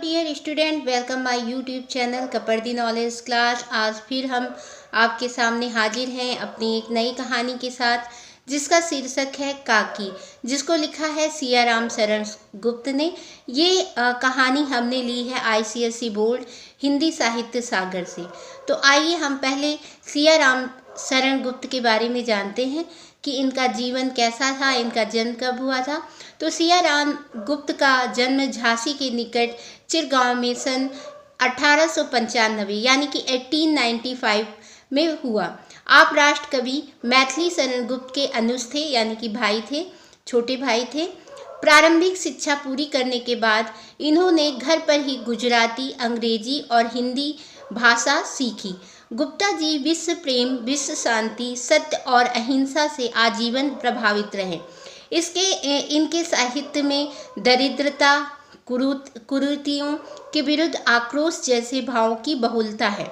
Dear student, welcome my YouTube channel Kapardi knowledge class. आज फिर हम आपके सामने हाजिर हैं अपनी एक नई कहानी के साथ, जिसका शीर्षक है काकी, जिसको लिखा है सियाराम शरण गुप्त ने। ये कहानी हमने ली है ICSE बोर्ड हिंदी साहित्य सागर से। तो आइए हम पहले सियाराम शरण गुप्त के बारे में जानते हैं कि इनका जीवन कैसा था, इनका जन्म कब हुआ था। तो सियाराम गुप्त का जन्म झांसी के निकट चिरगांव में सन 1895 यानी कि 1895 में हुआ। आप राष्ट्र कवि मैथिली शरण गुप्त के अनुज थे, यानी कि भाई थे, छोटे भाई थे। प्रारंभिक शिक्षा पूरी करने के बाद इन्होंने घर पर ही गुजराती, अंग्रेजी और हिंदी भाषा सीखी। गुप्ता जी विश्व प्रेम, विश्व शांति, सत्य और अहिंसा से आजीवन प्रभावित रहे। इनके साहित्य में दरिद्रता, कुरीतियों के विरुद्ध आक्रोश जैसे भावों की बहुलता है।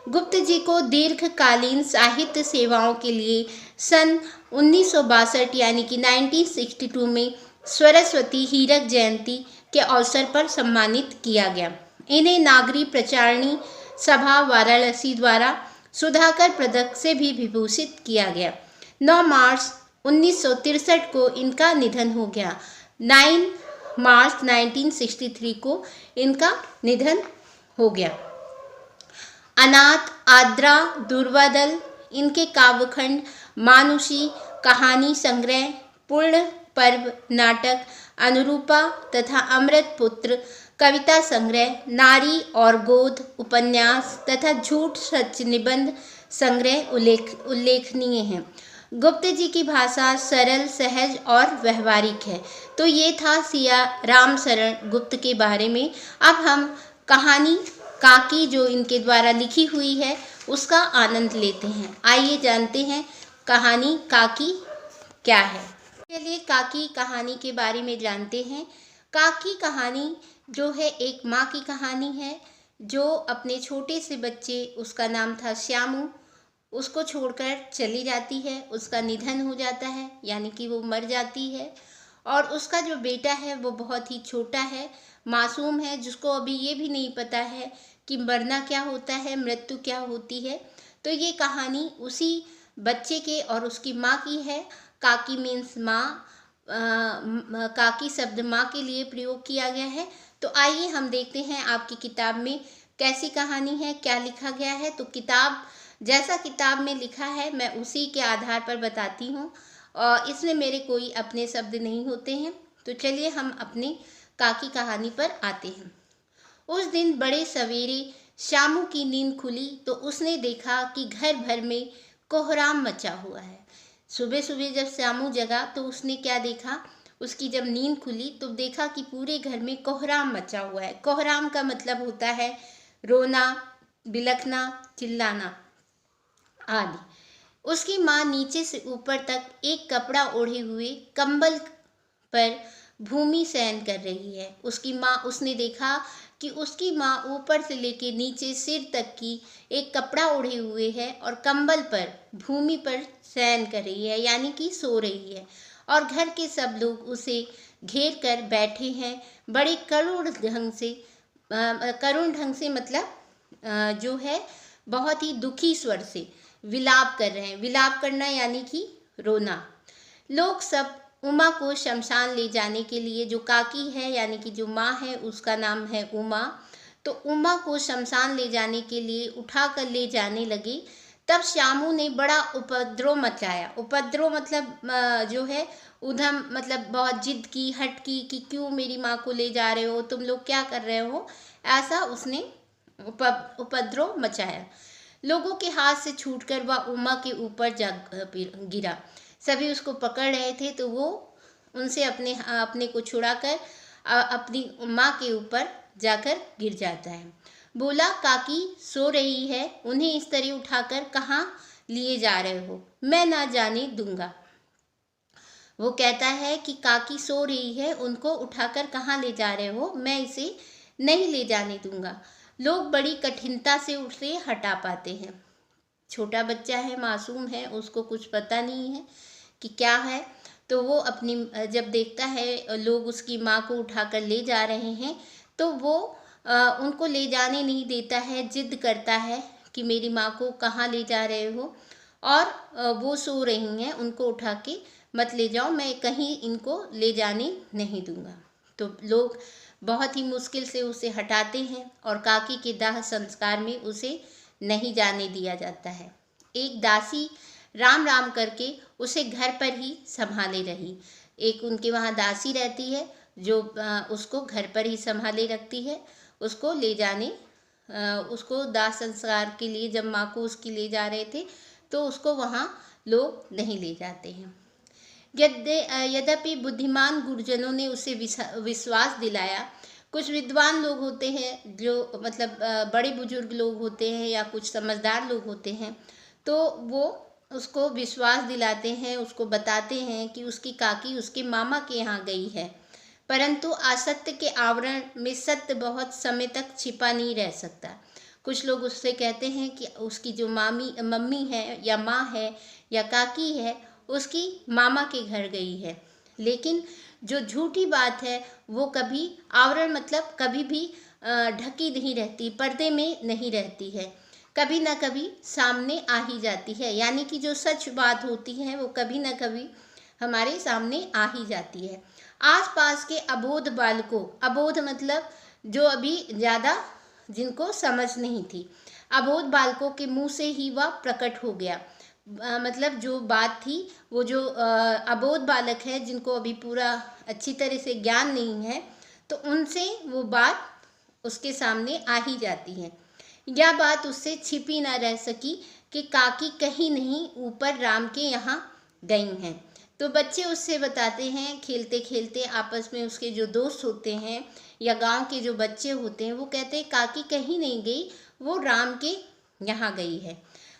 गुप्त जी को दीर्घकालीन साहित्य सेवाओं के लिए सन 1962 यानी कि 1962 में सरस्वती हीरक जयंती के अवसर पर सम्मानित किया गया। इन्हें नागरी प्रचारणी सभा वाराणसी द्वारा सुधाकर पदक से भी विभूषित किया गया। 9 मार्च 1963 को इनका निधन हो गया। 9 मार्च 1963 को इनका निधन हो गया। अनाथ, आद्रा, दुर्वादल, इनके काव्यखंड मानुषी, कहानी संग्रह, पूर्ण पर्व, नाटक अनुरूपा तथा अमृत पुत्र, कविता संग्रह, नारी और गोद, उपन्यास तथा झूठ सच निबंध संग्रह उल्लेखनीय हैं। गुप्त जी की भाषा सरल, सहज और व्यवहारिक है। तो ये था सियाराम शरण गुप्त के बारे में। अब हम कहानी काकी जो इनके द्वारा लिखी हुई है उसका आनंद लेते हैं। आइए जानते हैं कहानी काकी क्या है। चलिए काकी कहानी के बारे में जानते हैं। काकी कहानी जो है एक माँ की कहानी है, जो अपने छोटे से बच्चे, उसका नाम था श्यामू, उसको छोड़कर चली जाती है। उसका निधन हो जाता है, यानी कि वो मर जाती है। और उसका जो बेटा है वो बहुत ही छोटा है, मासूम है, जिसको अभी ये भी नहीं पता है कि मरना क्या होता है, मृत्यु क्या होती है। तो ये कहानी उसी बच्चे के और उसकी माँ की है। काकी मीन्स माँ, काकी शब्द माँ के लिए प्रयोग किया गया है। तो आइए हम देखते हैं आपकी किताब में कैसी कहानी है, क्या लिखा गया है। तो किताब जैसा किताब में लिखा है मैं उसी के आधार पर बताती हूँ, और इसमें मेरे कोई अपने शब्द नहीं होते हैं। तो चलिए हम अपने काकी कहानी पर आते हैं। उस दिन बड़े सवेरे श्यामू की नींद खुली तो उसने देखा कि घर भर में कोहराम मचा हुआ है। सुबह सुबह जब श्यामू जगा तो उसने क्या देखा, उसकी जब नींद खुली तो देखा कि पूरे घर में कोहराम मचा हुआ है। कोहराम का मतलब होता है रोना, बिलखना, चिल्लाना आदि। उसकी माँ नीचे से ऊपर तक एक कपड़ा ओढ़े हुए कंबल पर भूमि शयन कर रही है। उसने देखा कि उसकी माँ ऊपर से लेकर नीचे सिर तक की एक कपड़ा ओढ़े हुए है और कंबल पर भूमि पर शयन कर रही है, यानी कि सो रही है। और घर के सब लोग उसे घेर कर बैठे हैं, बड़े करुण ढंग से मतलब जो है बहुत ही दुखी स्वर से विलाप कर रहे हैं। विलाप करना यानी कि रोना। लोग सब उमा को शमशान ले जाने के लिए, जो काकी है यानी कि जो माँ है उसका नाम है उमा, तो उमा को शमशान ले जाने के लिए उठा कर ले जाने लगे। तब श्यामू ने बड़ा उपद्रव मचाया। उपद्रव मतलब जो है उधम, मतलब बहुत जिद की, हट की कि क्यों मेरी माँ को ले जा रहे हो, तुम लोग क्या कर रहे हो, ऐसा उसने उपद्रव मचाया। लोगों के हाथ से छूटकर वह उमा के ऊपर जा गिरा। सभी उसको पकड़ रहे थे तो वो उनसे अपने को छुड़ाकर अपनी माँ के ऊपर जाकर गिर जाता है। बोला, काकी सो रही है, उन्हें इस तरह उठाकर कहाँ लिए जा रहे हो, मैं ना जाने दूंगा। वो कहता है कि काकी सो रही है, उनको उठाकर कहाँ ले जा रहे हो, मैं इसे नहीं ले जाने दूंगा। लोग बड़ी कठिनता से उसे हटा पाते हैं। छोटा बच्चा है, मासूम है, उसको कुछ पता नहीं है कि क्या है। तो वो जब देखता है लोग उसकी माँ को उठाकर ले जा रहे हैं तो वो उनको ले जाने नहीं देता है, जिद करता है कि मेरी माँ को कहाँ ले जा रहे हो, और वो सो रही हैं, उनको उठा के मत ले जाओ, मैं कहीं इनको ले जाने नहीं दूंगा। तो लोग बहुत ही मुश्किल से उसे हटाते हैं और काकी के दाह संस्कार में उसे नहीं जाने दिया जाता है। एक दासी राम राम करके उसे घर पर ही संभाले रही। एक उनके वहाँ दासी रहती है जो उसको घर पर ही संभाले रखती है। उसको ले जाने उसको दाह संस्कार के लिए जब माँ को उसकी ले जा रहे थे तो उसको वहाँ लोग नहीं ले जाते हैं। यद्यपि बुद्धिमान गुरुजनों ने उसे विश्वास दिलाया। कुछ विद्वान लोग होते हैं जो मतलब बड़े बुजुर्ग लोग होते हैं या कुछ समझदार लोग होते हैं, तो वो उसको विश्वास दिलाते हैं, उसको बताते हैं कि उसकी काकी उसके मामा के यहाँ गई है। परंतु असत्य के आवरण में सत्य बहुत समय तक छिपा नहीं रह सकता। कुछ लोग उससे कहते हैं कि उसकी जो मम्मी है या माँ है या काकी है, उसकी मामा के घर गई है। लेकिन जो झूठी बात है वो कभी आवरण मतलब कभी भी ढकी नहीं रहती, पर्दे में नहीं रहती है, कभी ना कभी सामने आ ही जाती है। यानी कि जो सच बात होती है वो कभी ना कभी हमारे सामने आ ही जाती है। आसपास के अबोध बालकों, अबोध मतलब जो अभी ज़्यादा जिनको समझ नहीं थी, अबोध बालकों के मुंह से ही वह प्रकट हो गया। मतलब जो बात थी वो जो अबोध बालक है जिनको अभी पूरा अच्छी तरह से ज्ञान नहीं है, तो उनसे वो बात उसके सामने आ ही जाती है। यह बात उससे छिपी ना रह सकी कि काकी कहीं नहीं ऊपर राम के यहाँ गई हैं। तो बच्चे उससे बताते हैं, खेलते खेलते आपस में उसके जो दोस्त होते हैं या गांव के जो बच्चे होते हैं वो कहते हैं काकी कहीं नहीं गई, वो राम के यहाँ गई है।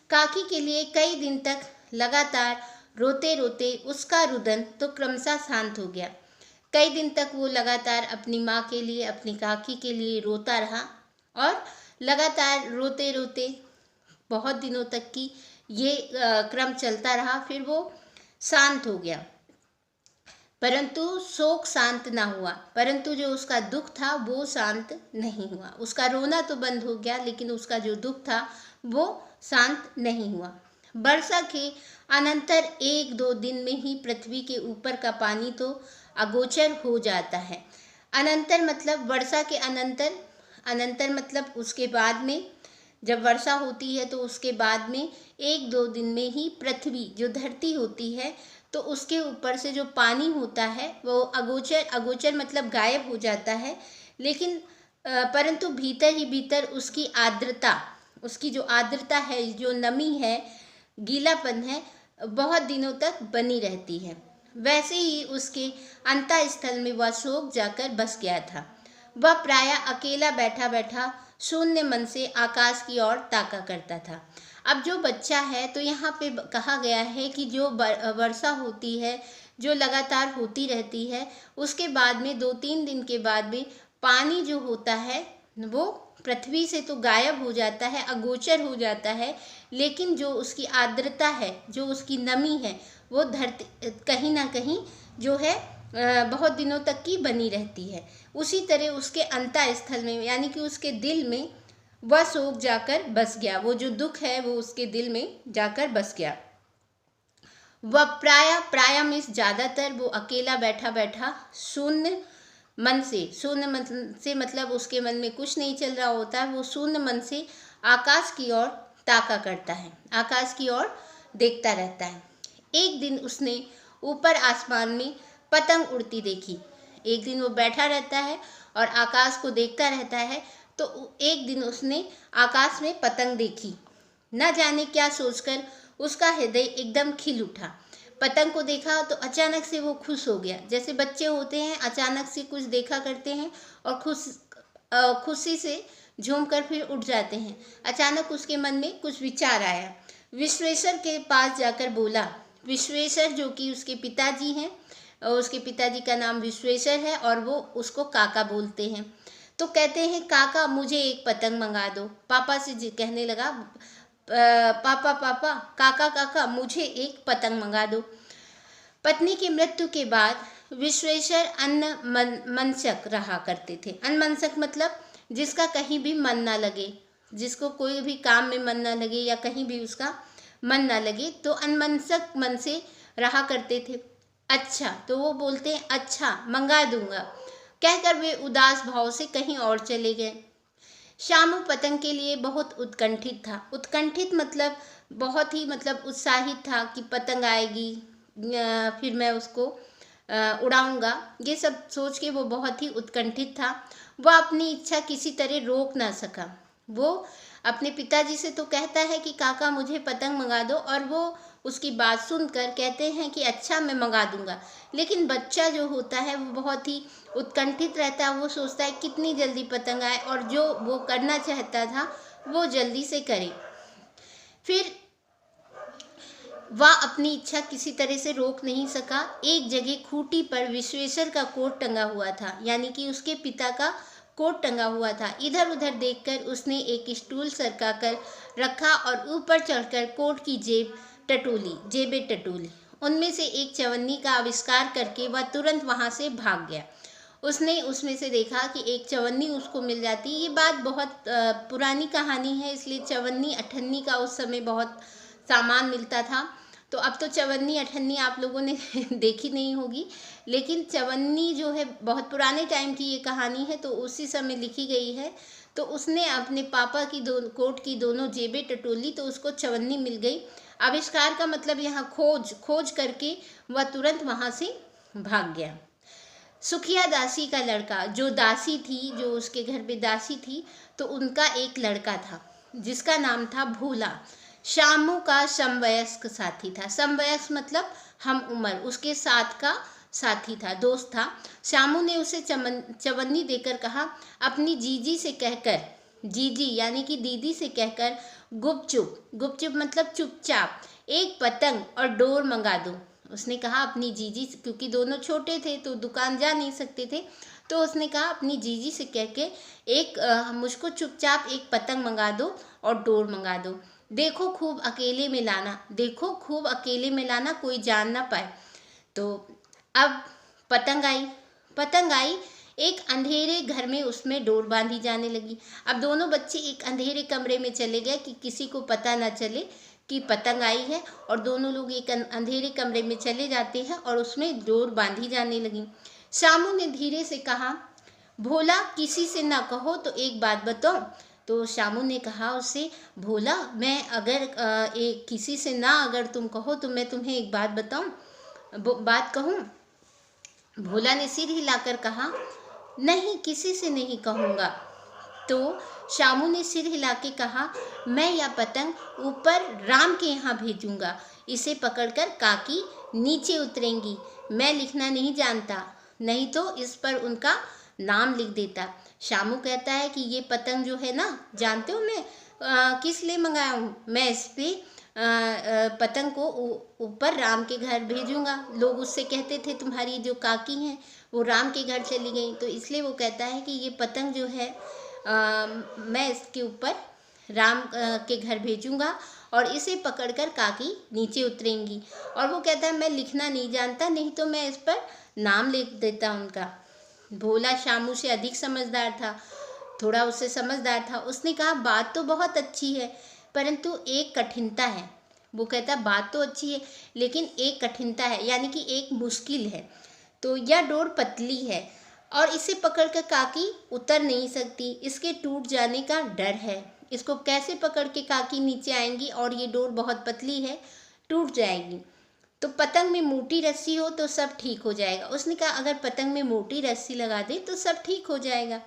काकी के लिए कई दिन तक लगातार रोते रोते उसका रुदन तो क्रमशः शांत हो गया। कई दिन तक वो लगातार अपनी माँ के लिए, अपनी काकी के लिए रोता रहा और लगातार रोते रोते बहुत दिनों तक की ये क्रम चलता रहा। फिर वो शांत हो गया, परंतु शोक शांत ना हुआ, परंतु जो उसका दुख था वो शांत नहीं हुआ। उसका रोना तो बंद हो गया लेकिन उसका जो दुख था वो शांत नहीं हुआ। वर्षा के अनंतर 1-2 दिन में ही पृथ्वी के ऊपर का पानी तो अगोचर हो जाता है। अनंतर मतलब वर्षा के अनंतर, अनंतर मतलब उसके बाद में, जब वर्षा होती है तो उसके बाद में 1-2 दिन में ही पृथ्वी जो धरती होती है तो उसके ऊपर से जो पानी होता है वो अगोचर, अगोचर मतलब गायब हो जाता है। लेकिन परंतु भीतर ही भीतर उसकी आर्द्रता, उसकी जो आर्द्रता है, जो नमी है, गीलापन है, बहुत दिनों तक बनी रहती है। वैसे ही उसके अंतःस्थल में वह शोक जाकर बस गया था। वह प्रायः अकेला बैठा बैठा शून्य मन से आकाश की ओर ताका करता था। अब जो बच्चा है, तो यहाँ पे कहा गया है कि जो वर्षा होती है, जो लगातार होती रहती है, उसके बाद में 2-3 दिन के बाद में पानी जो होता है वो पृथ्वी से तो गायब हो जाता है, अगोचर हो जाता है, लेकिन जो उसकी आर्द्रता है, जो उसकी नमी है, वो धरती कहीं ना कहीं जो है बहुत दिनों तक की बनी रहती है। उसी तरह उसके अंतःस्थल में यानी कि उसके दिल में वह शोक जाकर बस गया, वो जो दुख है वो उसके दिल में जाकर बस गया। वह प्राय में ज़्यादातर वो अकेला बैठा बैठा शून्य मन से, शून्य मन से मतलब उसके मन में कुछ नहीं चल रहा होता है, वो शून्य मन से आकाश की ओर ताका करता है, आकाश की ओर देखता रहता है। एक दिन उसने ऊपर आसमान में पतंग उड़ती देखी। एक दिन वो बैठा रहता है और आकाश को देखता रहता है, तो एक दिन उसने आकाश में पतंग देखी। न जाने क्या सोचकर उसका हृदय एकदम खिल उठा। पतंग को देखा तो अचानक से वो खुश हो गया। जैसे बच्चे होते हैं, अचानक से कुछ देखा करते हैं और खुशी से झूमकर फिर उठ जाते हैं। अचानक उसके मन में कुछ विचार आया। विश्वेश्वर के पास जाकर बोला। विश्वेश्वर जो कि उसके पिताजी हैं, उसके पिताजी का नाम विश्वेश्वर है और वो उसको काका बोलते हैं। तो कहते हैं काका मुझे एक पतंग मंगा दो। पापा से कहने लगा, पापा पापा, काका काका मुझे एक पतंग मंगा दो। पत्नी की मृत्यु के बाद विश्वेश्वर अन्नमंसक रहा करते थे। अन्नमंसक मतलब जिसका कहीं भी मन ना लगे, जिसको कोई भी काम में मन ना लगे या कहीं भी उसका मन ना लगे, तो अनमनसक मन से रहा करते थे। अच्छा, तो वो बोलते हैं अच्छा मंगा दूंगा, कहकर वे उदास भाव से कहीं और चले गए। शामू पतंग के लिए बहुत उत्कंठित था। उत्कंठित मतलब बहुत ही मतलब उत्साहित था कि पतंग आएगी, फिर मैं उसको उड़ाऊंगा। ये सब सोच के वो बहुत ही उत्कंठित था। वह अपनी इच्छा किसी तरह रोक ना सका। वो अपने पिताजी से तो कहता है कि काका मुझे पतंग मंगा दो, और वो उसकी बात सुनकर कहते हैं कि अच्छा मैं मंगा दूंगा। लेकिन बच्चा जो होता है वो बहुत ही उत्कंठित रहता है। वो सोचता है कितनी जल्दी पतंग आए और जो वो करना चाहता था वो जल्दी से करे। फिर वह अपनी इच्छा किसी तरह से रोक नहीं सका। एक जगह खूंटी पर विश्वेश्वर का कोट टंगा हुआ था, यानी कि उसके पिता का कोट टंगा हुआ था। इधर उधर देखकर उसने एक स्टूल सरका कर रखा और ऊपर चढ़कर कोट की जेबें टटोली। उनमें से एक चवन्नी का आविष्कार करके वह तुरंत वहां से भाग गया। उसने उसमें से देखा कि एक चवन्नी उसको मिल जाती। ये बात बहुत पुरानी कहानी है, इसलिए चवन्नी अठन्नी का उस समय बहुत सामान मिलता था। तो अब तो चवन्नी अठन्नी आप लोगों ने देखी नहीं होगी, लेकिन चवन्नी जो है बहुत पुराने टाइम की ये कहानी है, तो उसी समय लिखी गई है। तो उसने अपने पापा की कोट की दोनों जेबें टटोली तो उसको चवन्नी मिल गई। आविष्कार का मतलब यहाँ खोज करके वह तुरंत वहाँ से भाग गया। सुखिया दासी का लड़का, जो दासी थी, जो उसके घर पे दासी थी, तो उनका एक लड़का था जिसका नाम था भोला। शामू का समवयस्क साथी था। समवयस्क मतलब हम उम्र, उसके साथ का साथी था, दोस्त था। शामू ने उसे चवन्नी देकर कहा, अपनी जीजी से कहकर, जीजी यानी कि दीदी से कहकर गुपचुप मतलब चुपचाप एक पतंग और डोर मंगा दो। उसने कहा अपनी जीजी, क्योंकि दोनों छोटे थे तो दुकान जा नहीं सकते थे, तो उसने कहा अपनी जीजी से कह के मुझको चुपचाप एक पतंग मंगा दो और डोर मंगा दो। देखो खूब अकेले में लाना, देखो खूब अकेले में लाना, कोई जान ना पाए। तो अब पतंग आई, एक अंधेरे घर में उसमें डोर बांधी जाने लगी। अब दोनों बच्चे एक अंधेरे कमरे में चले गए कि किसी को पता ना चले कि पतंग आई है, और दोनों लोग एक अंधेरे कमरे में चले जाते हैं और उसमें डोर बांधी जाने लगी। शामू ने धीरे से कहा, भोला किसी से ना कहो तो एक बात बताओ। तो शामू ने कहा उससे, भोला मैं अगर किसी से ना अगर तुम कहो तो मैं तुम्हें एक बात बताऊं, बात कहूं। भोला ने सिर हिलाकर कहा, नहीं किसी से नहीं कहूँगा। तो शामू ने सिर हिला के कहा, मैं यह पतंग ऊपर राम के यहाँ भेजूंगा, इसे पकड़कर काकी नीचे उतरेंगी। मैं लिखना नहीं जानता, नहीं तो इस पर उनका नाम लिख देता। शामू कहता है कि ये पतंग जो है ना, जानते हो मैं किस लिए मंगाया हूँ? मैं इस पे पतंग को ऊपर राम के घर भेजूंगा। लोग उससे कहते थे तुम्हारी जो काकी हैं वो राम के घर चली गई, तो इसलिए वो कहता है कि ये पतंग जो है मैं इसके ऊपर राम के घर भेजूंगा और इसे पकड़कर काकी नीचे उतरेंगी। और वो कहता है मैं लिखना नहीं जानता, नहीं तो मैं इस पर नाम लिख देता उनका। भोला शामू से अधिक समझदार था, थोड़ा उससे समझदार था। उसने कहा बात तो बहुत अच्छी है, परंतु एक कठिनता है। वो कहता बात तो अच्छी है लेकिन एक कठिनता है, यानी कि एक मुश्किल है। तो यह डोर पतली है और इसे पकड़कर काकी उतर नहीं सकती, इसके टूट जाने का डर है। इसको कैसे पकड़ के काकी नीचे आएंगी, और ये डोर बहुत पतली है, टूट जाएगी। तो पतंग में मोटी रस्सी हो तो सब ठीक हो जाएगा। उसने कहा अगर पतंग में मोटी रस्सी लगा दे तो सब ठीक हो जाएगा।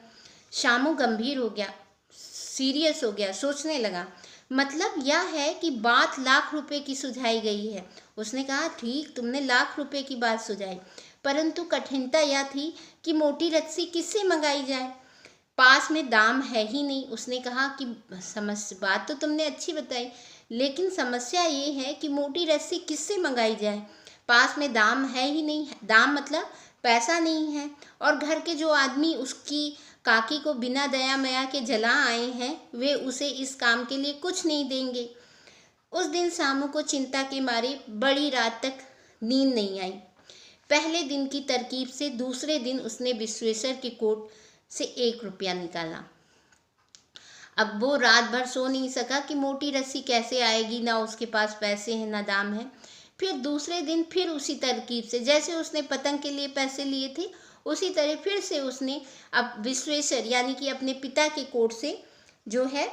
शामू गंभीर हो गया, सीरियस हो गया, सोचने लगा। मतलब यह है कि बात लाख रुपए की सुझाई गई है। उसने कहा ठीक, तुमने लाख रुपए की बात सुझाई, परंतु कठिनता यह थी कि मोटी रस्सी किससे मंगाई जाए, पास में दाम है ही नहीं। उसने कहा कि बात तो तुमने अच्छी बताई, लेकिन समस्या ये है कि मोटी रस्सी किससे मंगाई जाए, पास में दाम है ही नहीं। दाम मतलब पैसा नहीं है, और घर के जो आदमी उसकी काकी को बिना दया मया के जला आए हैं वे उसे इस काम के लिए कुछ नहीं देंगे। उस दिन शामू को चिंता के मारे बड़ी रात तक नींद नहीं आई। पहले दिन की तरकीब से दूसरे दिन उसने विश्वेश्वर के कोट से 1 रुपया निकाला। अब वो रात भर सो नहीं सका कि मोटी रस्सी कैसे आएगी, ना उसके पास पैसे हैं ना दाम है। फिर दूसरे दिन फिर उसी तरकीब से, जैसे उसने पतंग के लिए पैसे लिए थे उसी तरह फिर से उसने अब विश्वेश्वर यानी कि अपने पिता के कोट से जो है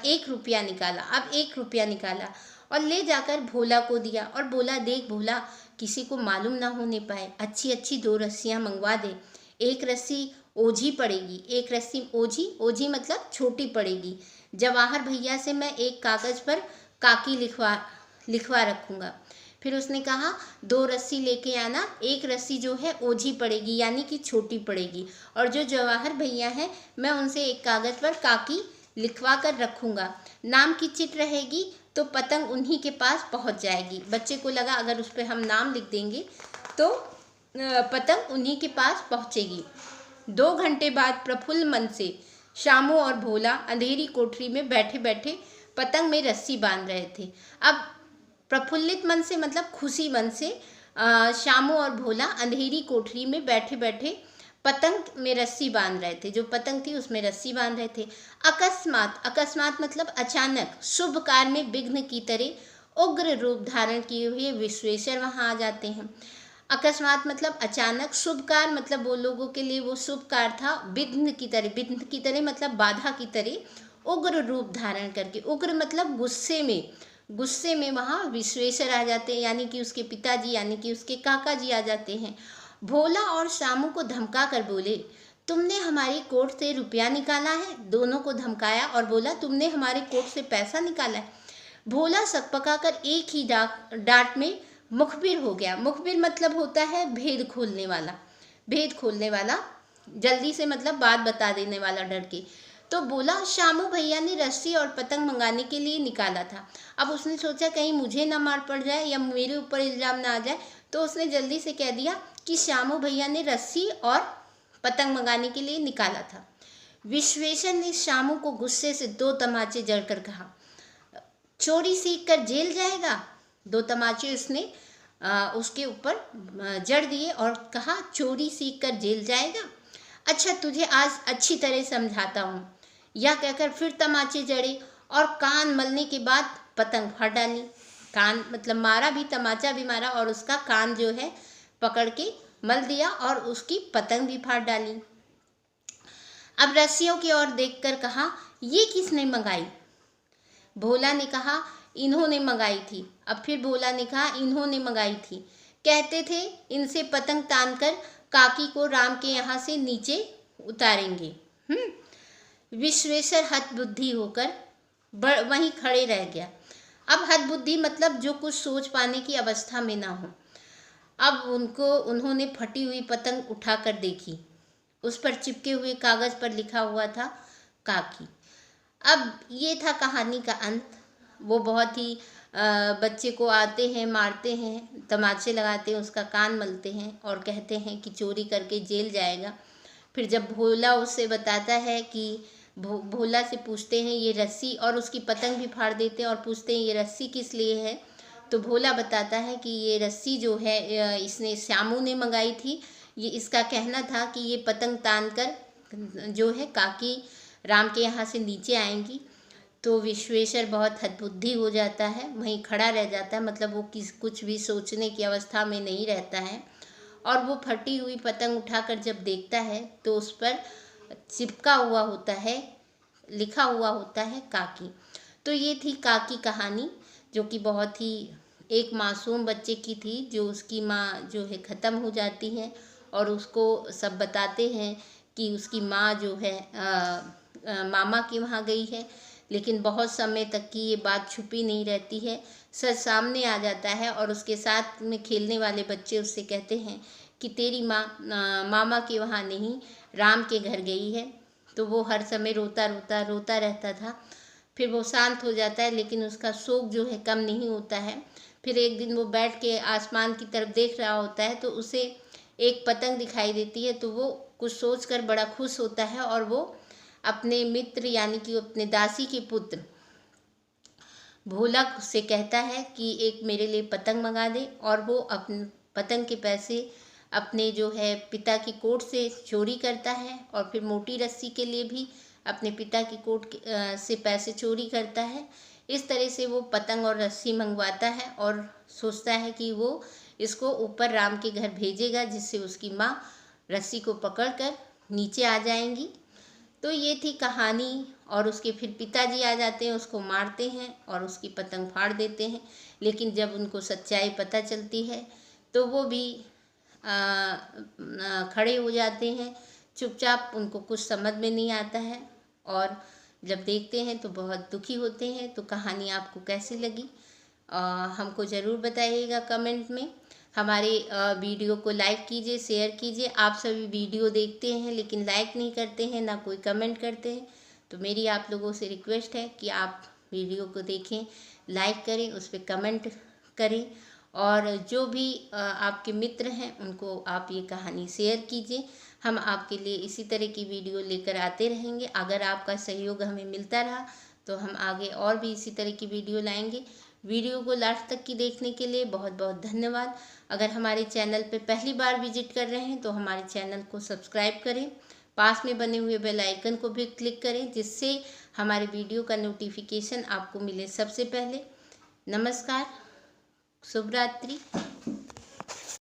1 रुपया निकाला। अब 1 रुपया निकाला और ले जाकर भोला को दिया और बोला, देख भोला, किसी को मालूम ना होने पाए, अच्छी अच्छी 2 रस्सियाँ मंगवा दे। एक रस्सी ओझी पड़ेगी, एक रस्सी ओझी, ओझी मतलब छोटी पड़ेगी। जवाहर भैया से मैं एक कागज़ पर काकी लिखवा रखूँगा। फिर उसने कहा 2 रस्सी लेके आना, एक रस्सी जो है ओझी पड़ेगी यानी कि छोटी पड़ेगी, और जो जवाहर भैया हैं मैं उनसे एक कागज़ पर काकी लिखवा कर रखूँगा। नाम की चिट रहेगी तो पतंग उन्हीं के पास पहुँच जाएगी। बच्चे को लगा अगर उस पर हम नाम लिख देंगे तो पतंग उन्हीं के पास पहुँचेगी। 2 घंटे बाद प्रफुल्ल मन से शामू और भोला अंधेरी कोठरी में बैठे बैठे पतंग में रस्सी बांध रहे थे। अब प्रफुल्लित मन से मतलब खुशी मन से शामू और भोला अंधेरी कोठरी में बैठे बैठे पतंग में रस्सी बांध रहे थे। जो पतंग थी उसमें रस्सी बांध रहे थे। अकस्मात, अकस्मात मतलब अचानक, शुभ कार्य में विघ्न की तरह उग्र रूप धारण किए हुए विश्वेश्वर वहाँ आ जाते हैं। अकस्मात मतलब अचानक, शुभ कार्य मतलब वो लोगों के लिए वो शुभ कार्य था, विघ्न की तरह, विघ्न की तरह मतलब बाधा की तरह उग्र रूप धारण करके, उग्र मतलब गुस्से में वहाँ विश्वेश्वर आ जाते हैं, यानी कि उसके पिताजी यानी कि उसके काका जी आ जाते हैं। भोला और शामू को धमका कर बोले, तुमने हमारी कोट से रुपया निकाला है। दोनों को धमकाया और बोला, तुमने हमारे कोट से पैसा निकाला है। भोला सकपकाकर एक ही डांट में मुखबिर हो गया। मुखबिर मतलब होता है भेद खोलने वाला, भेद खोलने वाला, जल्दी से मतलब बात बता देने वाला डर के। तो बोला, शामू भैया ने रस्सी और पतंग मंगाने के लिए निकाला था। अब उसने सोचा कहीं मुझे ना मार पड़ जाए या मेरे ऊपर इल्ज़ाम ना आ जाए, तो उसने जल्दी से कह दिया कि शामू भैया ने रस्सी और पतंग मंगाने के लिए निकाला था। विश्वेश्वर ने शामू को गुस्से से 2 तमाचे जड़कर कहा, चोरी सीख कर जेल जाएगा। 2 तमाचे उसने उसके ऊपर जड़ दिए और कहा, चोरी सीख कर जेल जाएगा। अच्छा, तुझे आज अच्छी तरह समझाता हूँ। यह कहकर फिर तमाचे जड़े और कान मलने के बाद पतंग फाड़ डाली। कान मतलब मारा भी, तमाचा भी मारा और उसका कान जो है पकड़ के मल दिया और उसकी पतंग भी फाड़ डाली। अब रस्सियों की ओर देखकर कहा, ये किसने मंगाई? भोला ने कहा, इन्होंने मंगाई थी। अब फिर भोला ने कहा, इन्होंने मंगाई थी। कहते थे इनसे पतंग तानकर काकी को राम के यहाँ से नीचे उतारेंगे। विश्वेश्वर हतबुद्धि होकर वहीं खड़े रह गया। अब हतबुद्धि मतलब जो कुछ सोच पाने की अवस्था में ना हो। अब उन्होंने फटी हुई पतंग उठाकर देखी। उस पर चिपके हुए कागज़ पर लिखा हुआ था काकी। अब ये था कहानी का अंत। वो बहुत ही बच्चे को आते हैं, मारते हैं, तमाचे लगाते हैं, उसका कान मलते हैं और कहते हैं कि चोरी करके जेल जाएगा। फिर जब भोला उससे बताता है कि भोला से पूछते हैं ये रस्सी, और उसकी पतंग भी फाड़ देते हैं और पूछते हैं ये रस्सी किस लिए है, तो भोला बताता है कि ये रस्सी जो है इसने श्यामू ने मंगाई थी। ये इसका कहना था कि ये पतंग तान कर जो है काकी राम के यहाँ से नीचे आएंगी। तो विश्वेश्वर बहुत हतबुद्धि हो जाता है, वहीं खड़ा रह जाता है, मतलब वो कुछ भी सोचने की अवस्था में नहीं रहता है। और वो फटी हुई पतंग उठाकर जब देखता है तो उस पर चिपका हुआ होता है, लिखा हुआ होता है काकी। तो ये थी काकी कहानी, जो कि बहुत ही एक मासूम बच्चे की थी, जो उसकी माँ जो है ख़त्म हो जाती है और उसको सब बताते हैं कि उसकी माँ जो है मामा के वहाँ गई है। लेकिन बहुत समय तक की ये बात छुपी नहीं रहती है, सच सामने आ जाता है और उसके साथ में खेलने वाले बच्चे उससे कहते हैं कि तेरी माँ मामा के वहाँ नहीं, राम के घर गई है। तो वो हर समय रोता रहता था। फिर वो शांत हो जाता है, लेकिन उसका शोक जो है कम नहीं होता है। फिर एक दिन वो बैठ के आसमान की तरफ देख रहा होता है तो उसे एक पतंग दिखाई देती है। तो वो कुछ सोचकर बड़ा खुश होता है और वो अपने मित्र यानी कि अपने दासी के पुत्र भोला से कहता है कि एक मेरे लिए पतंग मंगा दे, और वो अपने पतंग के पैसे अपने जो है पिता की कोट से चोरी करता है और फिर मोटी रस्सी के लिए भी अपने पिता की कोर्ट से पैसे चोरी करता है। इस तरह से वो पतंग और रस्सी मंगवाता है और सोचता है कि वो इसको ऊपर राम के घर भेजेगा, जिससे उसकी माँ रस्सी को पकड़कर नीचे आ जाएंगी। तो ये थी कहानी। और उसके फिर पिताजी आ जाते हैं, उसको मारते हैं और उसकी पतंग फाड़ देते हैं। लेकिन जब उनको सच्चाई पता चलती है तो वो भी खड़े हो जाते हैं चुपचाप, उनको कुछ समझ में नहीं आता है और जब देखते हैं तो बहुत दुखी होते हैं। तो कहानी आपको कैसी लगी हमको ज़रूर बताइएगा कमेंट में। हमारे वीडियो को लाइक कीजिए, शेयर कीजिए। आप सभी वीडियो देखते हैं लेकिन लाइक नहीं करते हैं, ना कोई कमेंट करते हैं। तो मेरी आप लोगों से रिक्वेस्ट है कि आप वीडियो को देखें, लाइक करें, उस पर कमेंट करें और जो भी आपके मित्र हैं उनको आप ये कहानी शेयर कीजिए। हम आपके लिए इसी तरह की वीडियो लेकर आते रहेंगे। अगर आपका सहयोग हमें मिलता रहा तो हम आगे और भी इसी तरह की वीडियो लाएंगे। वीडियो को लास्ट तक की देखने के लिए बहुत बहुत धन्यवाद। अगर हमारे चैनल पर पहली बार विजिट कर रहे हैं तो हमारे चैनल को सब्सक्राइब करें, पास में बने हुए बेल आइकन को भी क्लिक करें, जिससे हमारे वीडियो का नोटिफिकेशन आपको मिले सबसे पहले। नमस्कार, शुभ रात्रि।